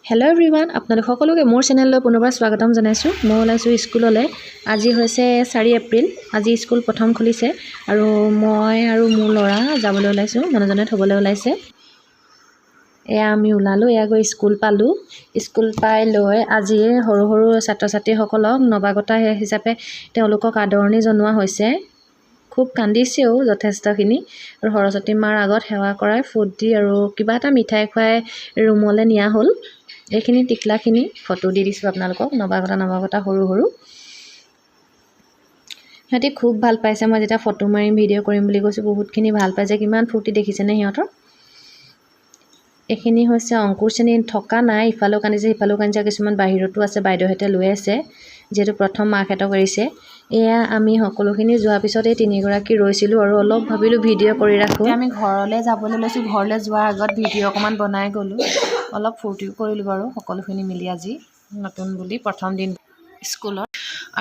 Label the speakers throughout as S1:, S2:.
S1: hello everyone আপোনালোক সকলোকে মোৰ চেনেললৈ পুনৰবাৰ স্বাগতম জনাইছো মই ওলাইছো স্কুললৈ আজি হৈছে 4 এপ্ৰিল আজি স্কুল প্ৰথম খুলিছে আৰু মই আৰু মোৰ ল'ৰা যাবলৈ ওলাইছো মানুহজনে থবলৈ ওলাইছে এয়া আমি ওলালো এয়া গৈ স্কুল পালো স্কুল পাই লৈ আজি সৰু সৰু ছাত্ৰ ছাত্ৰী সকলক নৱাগতা হিচাপে তেওঁলোকক আদৰণি জনোৱা হৈছে খুব কান্দিছেও যথেষ্টখিনি আৰু সৰস্বতী মাৰ আগত সেৱা কৰাই ফুটি আৰু কিবা এটা মিঠাই খুৱাই ৰুমলৈ নিয়া হ'ল এইখিনি টিকলাখিনি ফটো দি দিছো আপোনালোকক নৱাগতা সৰু সৰু হেতি খুব ভাল পাইছে মই যেটা ফটো মাৰিম ভিডিও কৰিম বুলি কৈছো বহুতখিনি ভাল পাইছে কিমান ফুটি দেখিছে নে হিহঁতৰ এখিনি হৈছে অংকুৰ শ্ৰেণী থকা নাই ইফালো কানিছে ইফালো কানিছে কিছুমান বাহিৰতো আছে বাইদেউহতে লৈ আছে যেটো প্ৰথম মাৰ্কেটক কৰিছে এয়া আমি সকলোখিনি যোৱা পিছত এই তিনিগৰাকী ৰৈছিলো আৰু অলপ ভাবিলো ভিডিও কৰি ৰাখো আমি ঘৰলৈ যাবলৈ লৈছো ঘৰলৈ যোৱাৰ আগত ভিডিও অকমান বনাই গলো অলপ ফূৰ্তি কৰিলো বাৰু সকলোখিনি মিলি আজি নতুন বুলি প্ৰথম দিন স্কুলত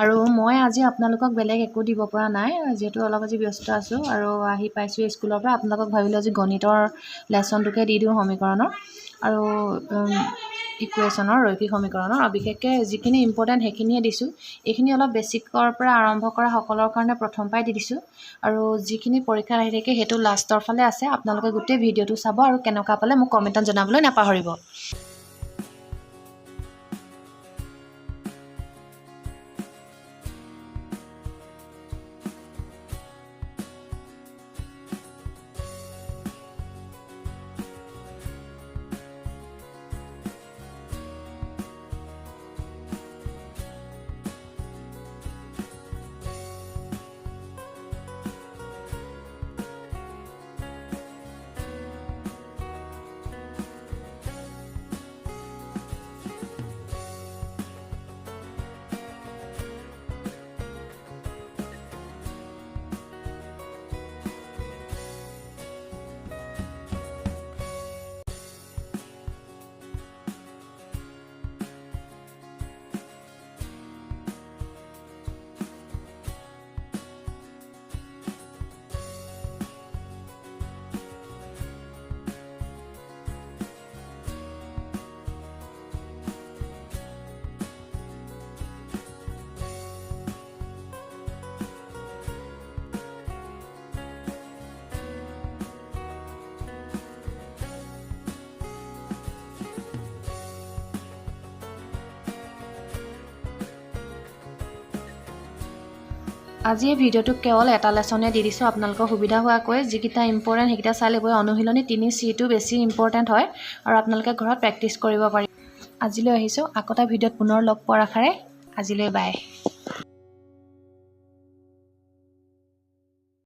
S1: আৰু মই আজি আপোনালোকক বেলেগ একো দিব পৰা নাই যেটো অলপ আজি ব্যস্ত আছো আৰু আহি পাইছো স্কুলৰ পৰা আপোনালোকক ভাবিলো আজি গণিতৰ লেসনটোকে দি দিও সমীকৰণৰ আৰু ইকুৱেশনৰ ৰৈখিক সমীকৰণৰ আৰু বিশেষকৈ যিখিনি ইম্পৰ্টেন্ট হেখিনিয়ে দিছো এইখিনি অলপ বেছিকৰ পৰা আৰম্ভ কৰা সকলৰ কাৰণে প্ৰথম পাই দি দিছো আৰু যিখিনি পৰীক্ষা আহি থাকে হেতু লাষ্টৰ ফালে আছে আপোনালোকে গোটেই ভিডিওটো চাব আৰু কেনেকা পালে মোক কমেন্টত জনাবলৈ নাপাহৰিব আজি এই ভিডিওটো কেৱল এটা লেসনে দি দিছো আপোনালোকৰ সুবিধা হোৱাকৈ যিকিটা ইম্পৰ্টেন্ট হেকিটা চাই লব অনুশীলনী 3C টো বেছি ইম্পৰ্টেন্ট হয় আৰু আপোনালোকে ঘৰত প্ৰেক্টিস কৰিব পাৰি আজিলৈ আহিছো আকটা ভিডিওত পুনৰ লগ পোৱাৰ আশাৰে আজিলৈ বাই